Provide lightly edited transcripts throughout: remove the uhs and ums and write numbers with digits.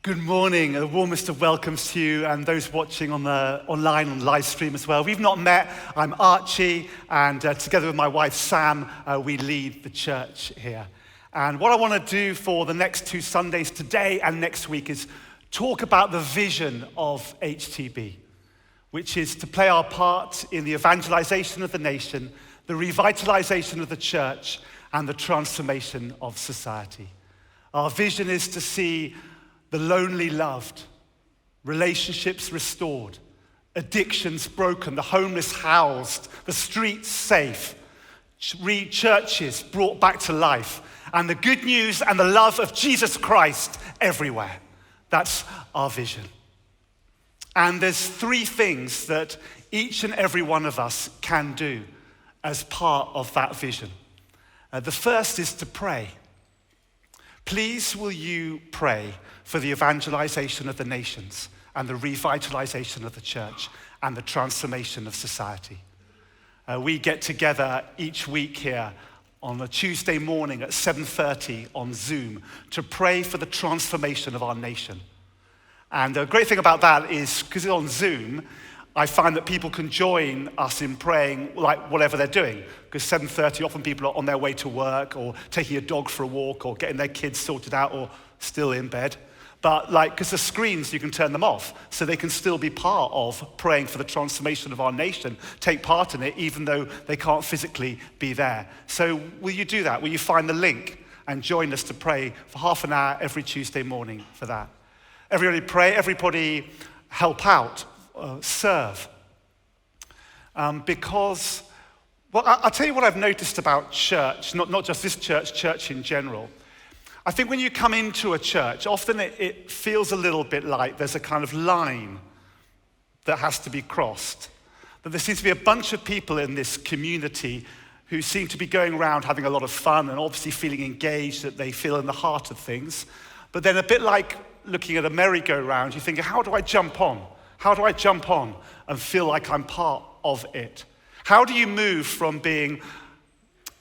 Good morning, the warmest of welcomes to you and those watching on the online on live stream as well. We've not met. I'm Archie, and together with my wife Sam, we lead the church here. And what I want to do for the next 2 Sundays, today and next week, is talk about the vision of HTB, which is to play our part in the evangelization of the nation, the revitalization of the church, and the transformation of society. Our vision is to see the lonely loved, relationships restored, addictions broken, the homeless housed, the streets safe, churches brought back to life, and the good news and the love of Jesus Christ everywhere. That's our vision. And there's 3 things that each and every one of us can do as part of that vision. The first is to pray. Please will you pray for the evangelization of the nations and the revitalization of the church and the transformation of society. We get together each week here on a Tuesday morning at 7:30 on Zoom to pray for the transformation of our nation. And the great thing about that is, because it's on Zoom, I find that people can join us in praying like whatever they're doing. Because 7:30, often people are on their way to work or taking a dog for a walk or getting their kids sorted out or still in bed. But because the screens, you can turn them off so they can still be part of praying for the transformation of our nation, take part in it even though they can't physically be there. So will you do that? Will you find the link and join us to pray for half an hour every Tuesday morning for that? Everybody pray, everybody help out. Serve. Because, well, I'll tell you what I've noticed about church, not just this church, church in general. I think when you come into a church, often it feels a little bit like there's a kind of line that has to be crossed. That there seems to be a bunch of people in this community who seem to be going around having a lot of fun and obviously feeling engaged, that they feel in the heart of things. But then a bit like looking at a merry-go-round, you think, how do I jump on? How do I jump on and feel like I'm part of it? How do you move from being,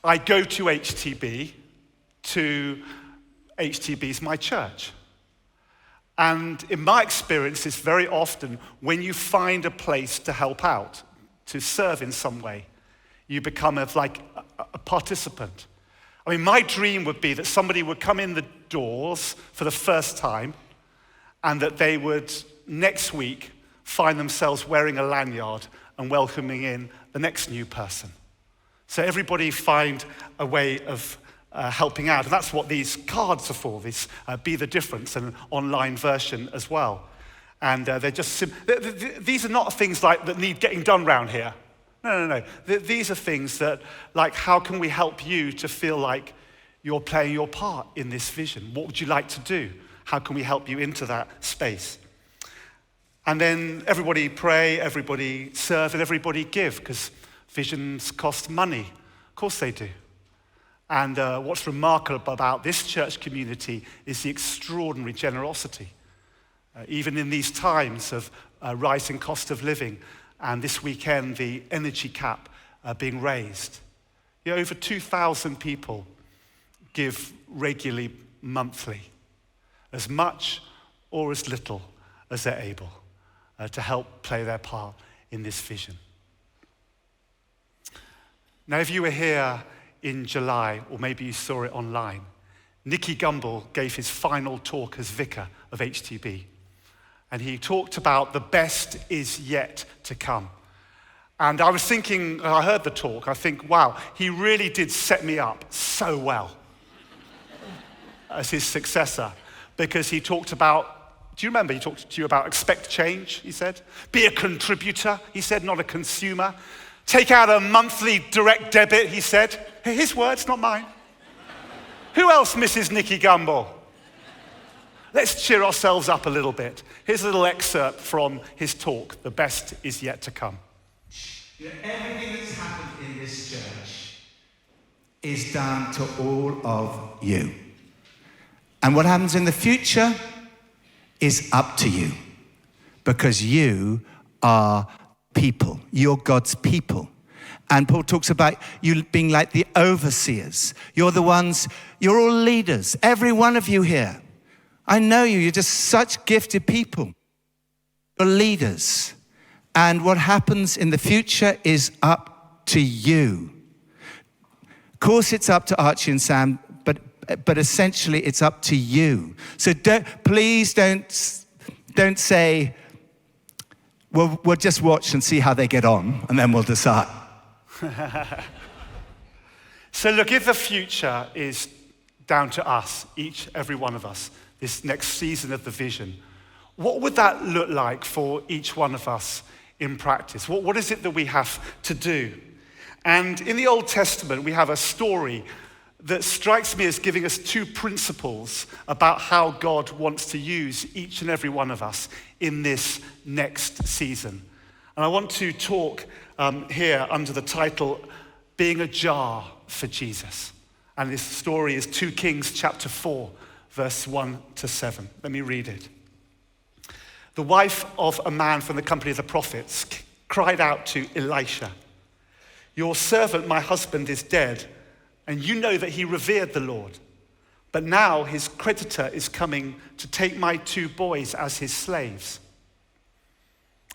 I go to HTB, to HTB's my church? And in my experience, it's very often when you find a place to help out, to serve in some way, you become like a participant. I mean, my dream would be that somebody would come in the doors for the first time and that they would, next week, find themselves wearing a lanyard and welcoming in the next new person. So everybody find a way of helping out. And that's what these cards are for, this Be the Difference, an online version as well. And they're just, these are not things that need getting done around here. No. These are things that, how can we help you to feel like you're playing your part in this vision? What would you like to do? How can we help you into that space? And then everybody pray, everybody serve, and everybody give, because visions cost money. Of course they do. And what's remarkable about this church community is the extraordinary generosity. Even in these times of rising cost of living, and this weekend the energy cap being raised. Over 2,000 people give regularly monthly, as much or as little as they're able. To help play their part in this vision. Now, if you were here in July, or maybe you saw it online, Nikki Gumbel gave his final talk as vicar of HTB. And he talked about the best is yet to come. And I was thinking, I heard the talk, I think, wow, he really did set me up so well as his successor, because he talked about, do you remember he talked to you about expect change, he said? Be a contributor, he said, not a consumer. Take out a monthly direct debit, he said. His words, not mine. Who else misses Nikki Gumbel? Let's cheer ourselves up a little bit. Here's a little excerpt from his talk, The Best Is Yet to Come. Everything that's happened in this church is down to all of you. And what happens in the future is up to you, because you are people. You're God's people. And Paul talks about you being like the overseers. You're the ones, you're all leaders. Every one of you here I know you. You're just such gifted people. You're leaders. And what happens in the future is up to you. Of course, it's up to Archie and Sam, but essentially it's up to you. So please don't say, well, we'll just watch and see how they get on, and then we'll decide. So look, if the future is down to us, every one of us, this next season of the vision, what would that look like for each one of us in practice? What is it that we have to do? And in the Old Testament, we have a story that strikes me as giving us two principles about how God wants to use each and every one of us in this next season. And I want to talk here under the title, Being a Jar for Jesus. And this story is 2 Kings chapter 4, verse 1 to 7. Let me read it. The wife of a man from the company of the prophets cried out to Elisha, "Your servant, my husband, is dead, and you know that he revered the Lord. But now his creditor is coming to take my 2 boys as his slaves."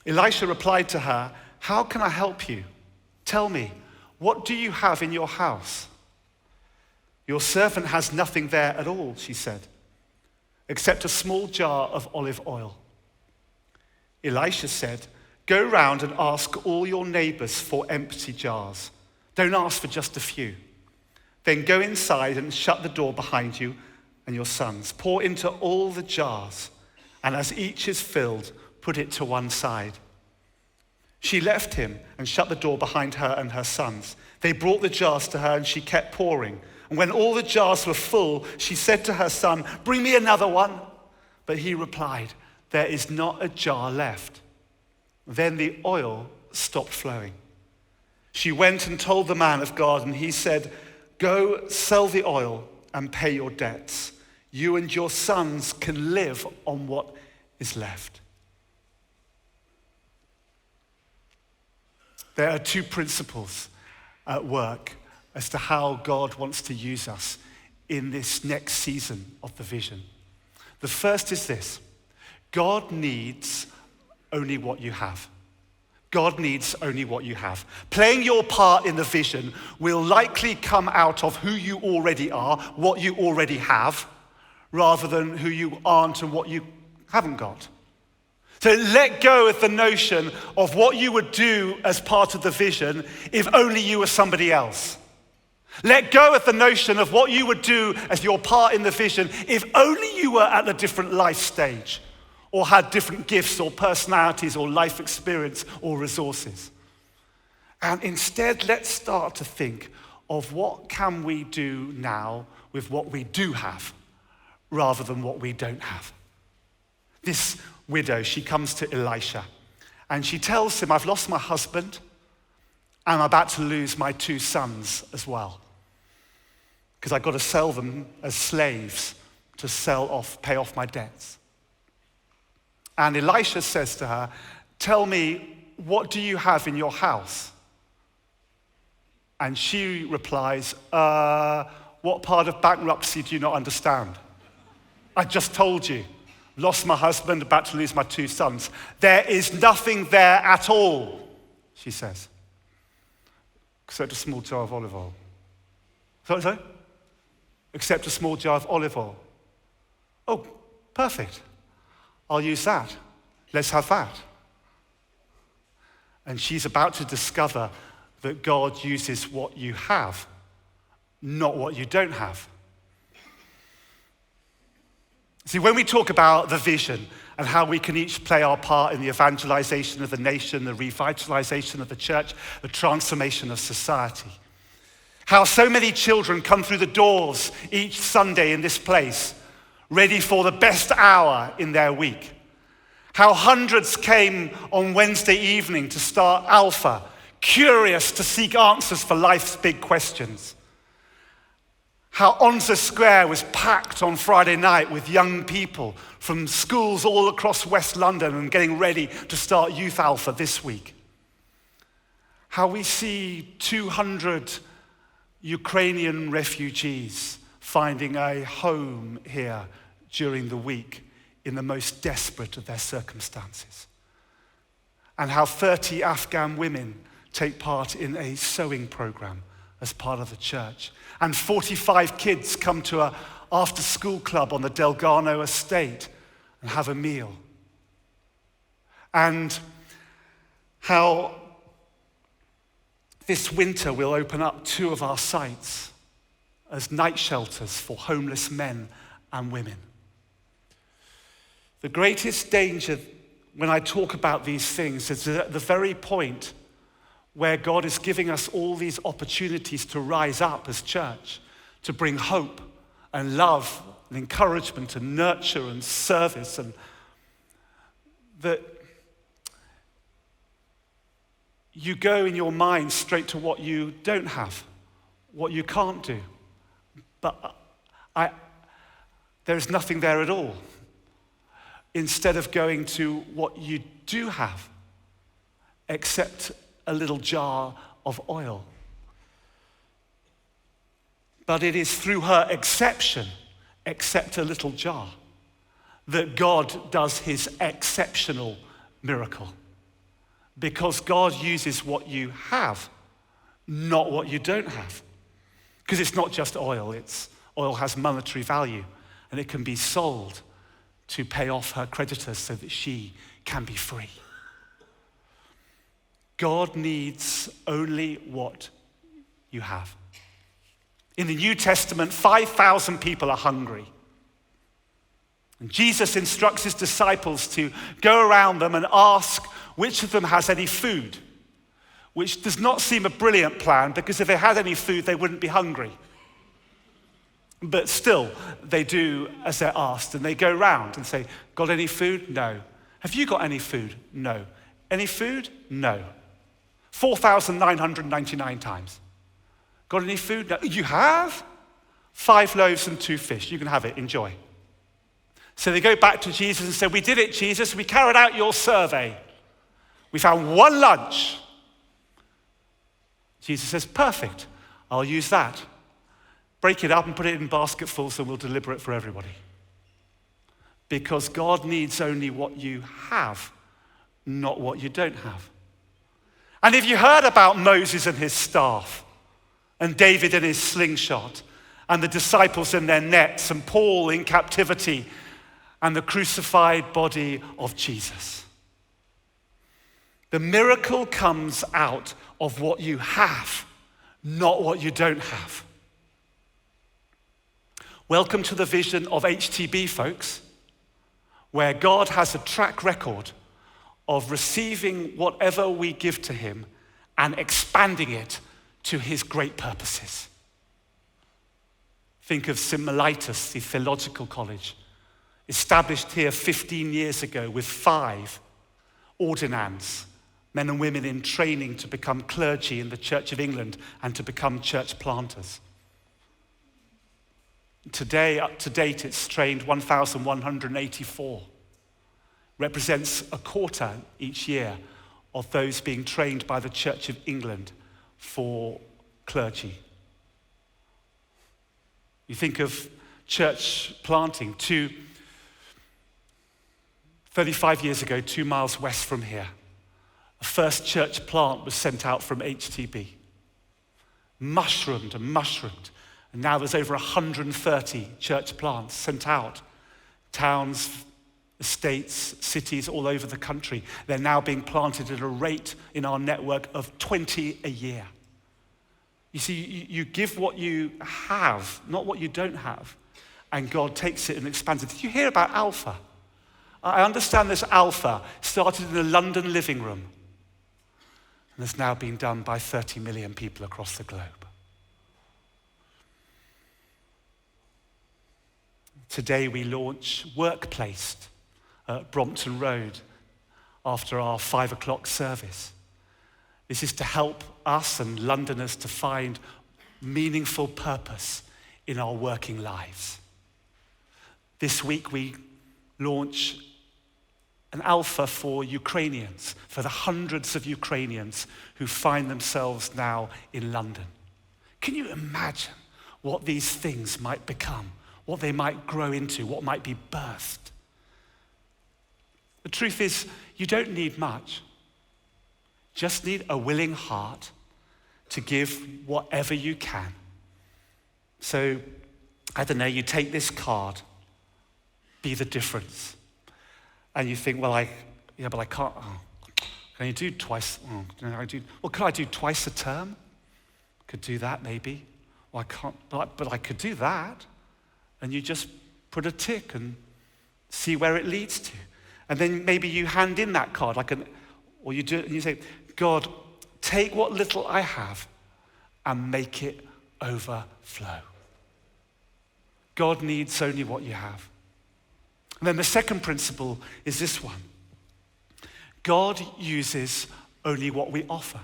Elisha replied to her, "How can I help you? Tell me, what do you have in your house?" "Your servant has nothing there at all," she said, "except a small jar of olive oil." Elisha said, "Go round and ask all your neighbors for empty jars. Don't ask for just a few. Then go inside and shut the door behind you and your sons. Pour into all the jars, and as each is filled, put it to one side." She left him and shut the door behind her and her sons. They brought the jars to her, and she kept pouring. And when all the jars were full, she said to her son, "Bring me another one." But he replied, "There is not a jar left." Then the oil stopped flowing. She went and told the man of God, and he said, "Go sell the oil and pay your debts. You and your sons can live on what is left." There are 2 principles at work as to how God wants to use us in this next season of the vision. The first is this: God needs only what you have. God needs only what you have. Playing your part in the vision will likely come out of who you already are, what you already have, rather than who you aren't and what you haven't got. So let go of the notion of what you would do as part of the vision if only you were somebody else. Let go of the notion of what you would do as your part in the vision if only you were at a different life stage, or had different gifts or personalities or life experience or resources. And instead, let's start to think of what can we do now with what we do have, rather than what we don't have. This widow, she comes to Elisha, and she tells him, "I've lost my husband, and I'm about to lose my 2 sons as well, because I've got to sell them as slaves to pay off my debts." And Elisha says to her, "Tell me, what do you have in your house?" And she replies, "What part of bankruptcy do you not understand? I just told you, lost my husband, about to lose my 2 sons. There is nothing there at all," she says, "except a small jar of olive oil." Sorry? Except a small jar of olive oil. "Oh, perfect. I'll use that. Let's have that." And she's about to discover that God uses what you have, not what you don't have. See, when we talk about the vision and how we can each play our part in the evangelization of the nation, the revitalization of the church, the transformation of society, how so many children come through the doors each Sunday in this place, ready for the best hour in their week. How hundreds came on Wednesday evening to start Alpha, curious to seek answers for life's big questions. How Onza Square was packed on Friday night with young people from schools all across West London and getting ready to start Youth Alpha this week. How we see 200 Ukrainian refugees finding a home here during the week in the most desperate of their circumstances. And how 30 Afghan women take part in a sewing program as part of the church. And 45 kids come to an after-school club on the Delgado estate and have a meal. And how this winter we'll open up 2 of our sites as night shelters for homeless men and women. The greatest danger when I talk about these things is at the very point where God is giving us all these opportunities to rise up as church, to bring hope and love and encouragement and nurture and service, and that you go in your mind straight to what you don't have, what you can't do. But there's nothing there at all. Instead of going to what you do have, except a little jar of oil. But it is through her exception, except a little jar, that God does his exceptional miracle. Because God uses what you have, not what you don't have. Because it's not just oil, oil has monetary value, and it can be sold to pay off her creditors so that she can be free. God needs only what you have. In the New Testament, 5,000 people are hungry. And Jesus instructs his disciples to go around them and ask which of them has any food, which does not seem a brilliant plan, because if they had any food, they wouldn't be hungry. But still, they do as they're asked, and they go round and say, got any food? No. Have you got any food? No. Any food? No. 4,999 times. Got any food? No. You have? 5 loaves and 2 fish. You can have it. Enjoy. So they go back to Jesus and say, we did it, Jesus. We carried out your survey. We found 1 lunch. Jesus says, perfect. I'll use that. Break it up and put it in basketfuls and we'll deliver it for everybody. Because God needs only what you have, not what you don't have. And if you heard about Moses and his staff, and David and his slingshot, and the disciples in their nets, and Paul in captivity, and the crucified body of Jesus. The miracle comes out of what you have, not what you don't have. Welcome to the vision of HTB, folks, where God has a track record of receiving whatever we give to him and expanding it to his great purposes. Think of Simulaitis, the theological college, established here 15 years ago with 5 ordinands, men and women in training to become clergy in the Church of England and to become church planters. Today, up to date, it's trained 1,184. Represents a quarter each year of those being trained by the Church of England for clergy. You think of church planting. 35 years ago, 2 miles west from here, a first church plant was sent out from HTB. Mushroomed and mushroomed. And now there's over 130 church plants sent out. Towns, estates, cities all over the country. They're now being planted at a rate in our network of 20 a year. You see, you give what you have, not what you don't have, and God takes it and expands it. Did you hear about Alpha? I understand this Alpha started in a London living room and has now been done by 30 million people across the globe. Today we launch Workplace at Brompton Road after our 5 o'clock service. This is to help us and Londoners to find meaningful purpose in our working lives. This week we launch an Alpha for Ukrainians, for the hundreds of Ukrainians who find themselves now in London. Can you imagine what these things might become what they might grow into, what might be birthed. The truth is, you don't need much. Just need a willing heart to give whatever you can. So, I don't know, you take this card, be the difference. And you think, well, I can't. Oh, can you do twice? Oh, could I do twice a term? Could do that maybe. Well, I can't, but I could do that. And you just put a tick and see where it leads to. And then maybe you hand in that card, or you do it and you say, God, take what little I have and make it overflow. God needs only what you have. And then the second principle is this one. God uses only what we offer.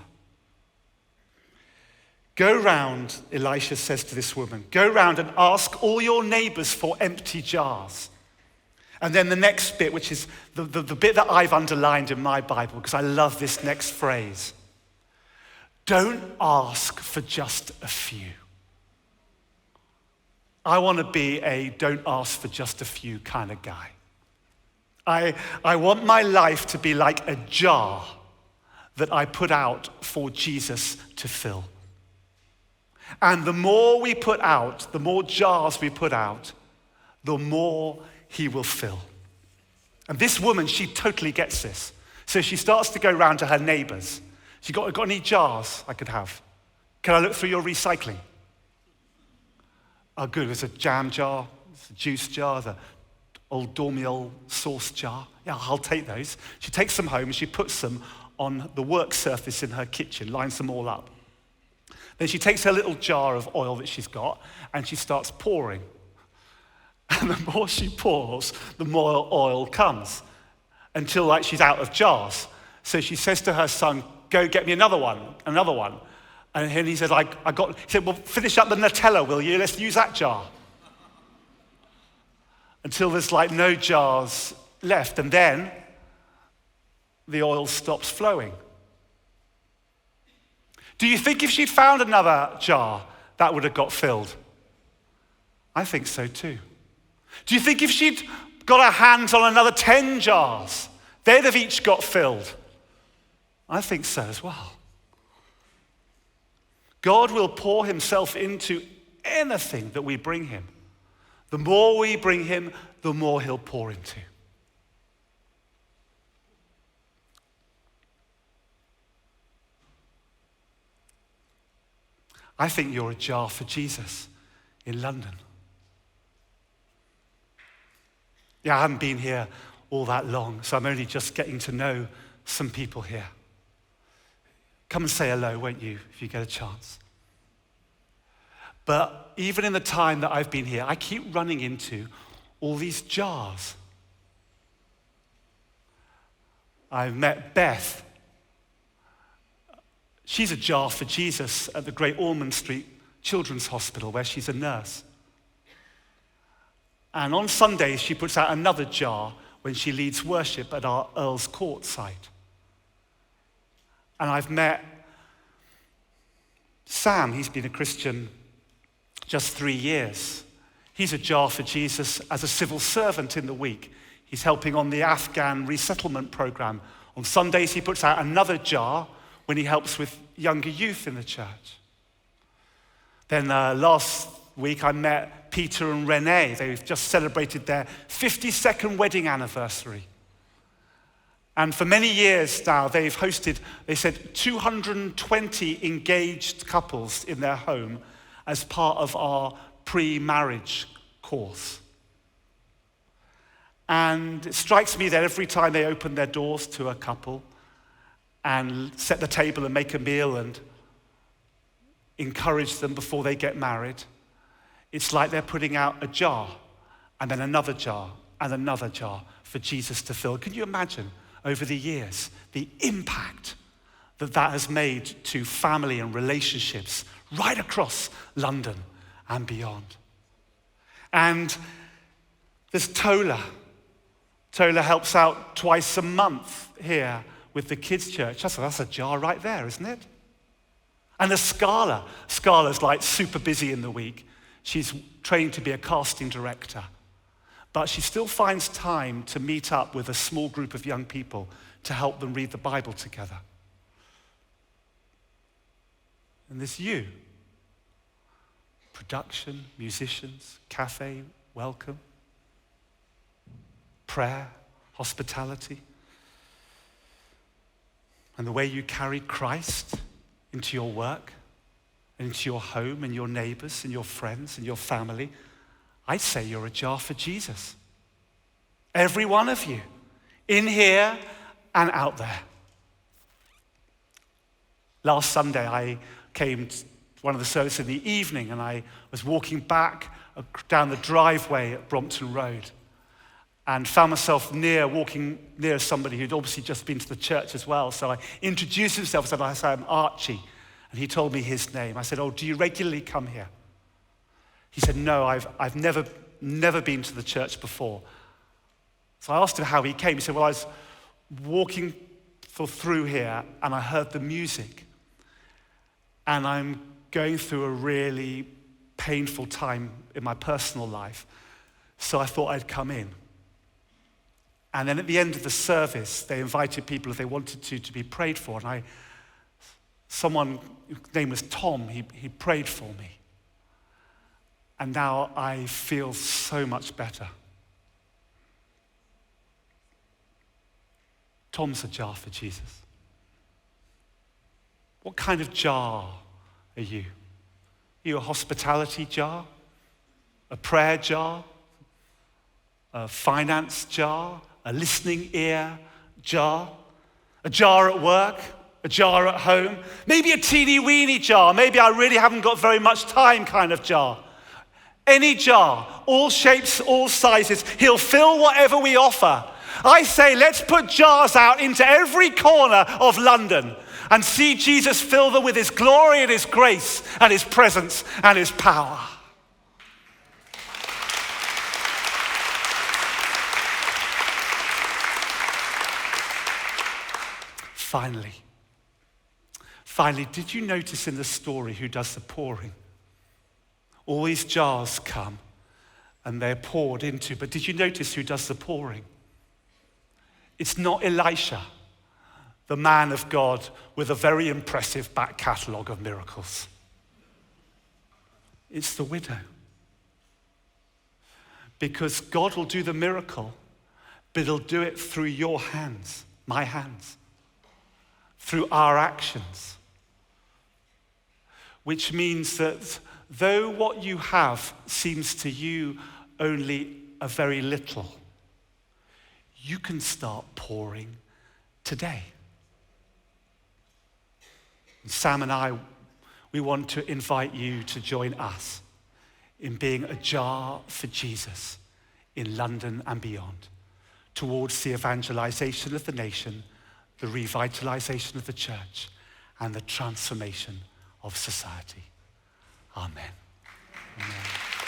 Go round, Elisha says to this woman, go round and ask all your neighbors for empty jars. And then the next bit, which is the bit that I've underlined in my Bible, because I love this next phrase. Don't ask for just a few. I want to be a don't ask for just a few kind of guy. I want my life to be like a jar that I put out for Jesus to fill. And the more we put out, the more jars we put out, the more he will fill. And this woman, she totally gets this. So she starts to go around to her neighbors. She got any jars I could have? Can I look through your recycling? Oh, good. There's a jam jar, there's a juice jar, the old Dormiol sauce jar. Yeah, I'll take those. She takes them home and she puts them on the work surface in her kitchen, lines them all up. Then she takes her little jar of oil that she's got and she starts pouring. And the more she pours, the more oil comes until she's out of jars. So she says to her son, go get me another one. And he said, he said, well, finish up the Nutella, will you? Let's use that jar. Until there's no jars left. And then the oil stops flowing. Do you think if she'd found another jar, that would have got filled? I think so too. Do you think if she'd got her hands on another 10 jars, they'd have each got filled? I think so as well. God will pour himself into anything that we bring him. The more we bring him, the more he'll pour into. I think you're a jar for Jesus in London. Yeah, I haven't been here all that long, so I'm only just getting to know some people here. Come and say hello, won't you, if you get a chance. But even in the time that I've been here, I keep running into all these jars. I've met Beth. She's a jar for Jesus at the Great Ormond Street Children's Hospital, where she's a nurse. And on Sundays, she puts out another jar when she leads worship at our Earl's Court site. And I've met Sam. He's been a Christian just 3 years. He's a jar for Jesus as a civil servant in the week. He's helping on the Afghan resettlement program. On Sundays, he puts out another jar when he helps with younger youth in the church. Then last week, I met Peter and Renee. They've just celebrated their 52nd wedding anniversary. And for many years now, they've hosted, they said, 220 engaged couples in their home as part of our pre-marriage course. And it strikes me that every time they open their doors to a couple and set the table and make a meal and encourage them before they get married, it's like they're putting out a jar and then another jar and another jar for Jesus to fill. Can you imagine over the years the impact that that has made to family and relationships right across London and beyond? And there's Tola. Tola helps out twice a month here with the kids' church. That's a jar right there, isn't it? And there's Scala. Scala's super busy in the week. She's trained to be a casting director. But she still finds time to meet up with a small group of young people to help them read the Bible together. And there's you. Production, musicians, cafe, welcome, prayer, hospitality. And the way you carry Christ into your work, into your home and your neighbors and your friends and your family, I'd say you're a jar for Jesus. Every one of you, in here and out there. Last Sunday, I came to one of the services in the evening, and I was walking back down the driveway at Brompton Road and found myself walking near somebody who'd obviously just been to the church as well. So I introduced himself and said, I'm Archie. And he told me his name. I said, oh, do you regularly come here? He said, no, I've never been to the church before. So I asked him how he came. He said, well, I was walking through here and I heard the music. And I'm going through a really painful time in my personal life. So I thought I'd come in. And then at the end of the service, they invited people if they wanted to be prayed for. And someone, his name was Tom, he prayed for me. And now I feel so much better. Tom's a jar for Jesus. What kind of jar are you? Are you a hospitality jar? A prayer jar? A finance jar? A listening ear jar? A jar at work? A jar at home? Maybe a teeny weeny jar. Maybe I really haven't got very much time kind of jar. Any jar, all shapes, all sizes. He'll fill whatever we offer. I say, let's put jars out into every corner of London and see Jesus fill them with his glory and his grace and his presence and his power. Finally, did you notice in the story who does the pouring? All these jars come and they're poured into, but did you notice who does the pouring? It's not Elisha, the man of God with a very impressive back catalogue of miracles. It's the widow. Because God will do the miracle, but he'll do it through your hands, my hands, through our actions. Which means that though what you have seems to you only a very little, you can start pouring today. Sam and I, we want to invite you to join us in being a jar for Jesus in London and beyond, towards the evangelization of the nation, the revitalization of the church, and the transformation of society. Amen. Amen.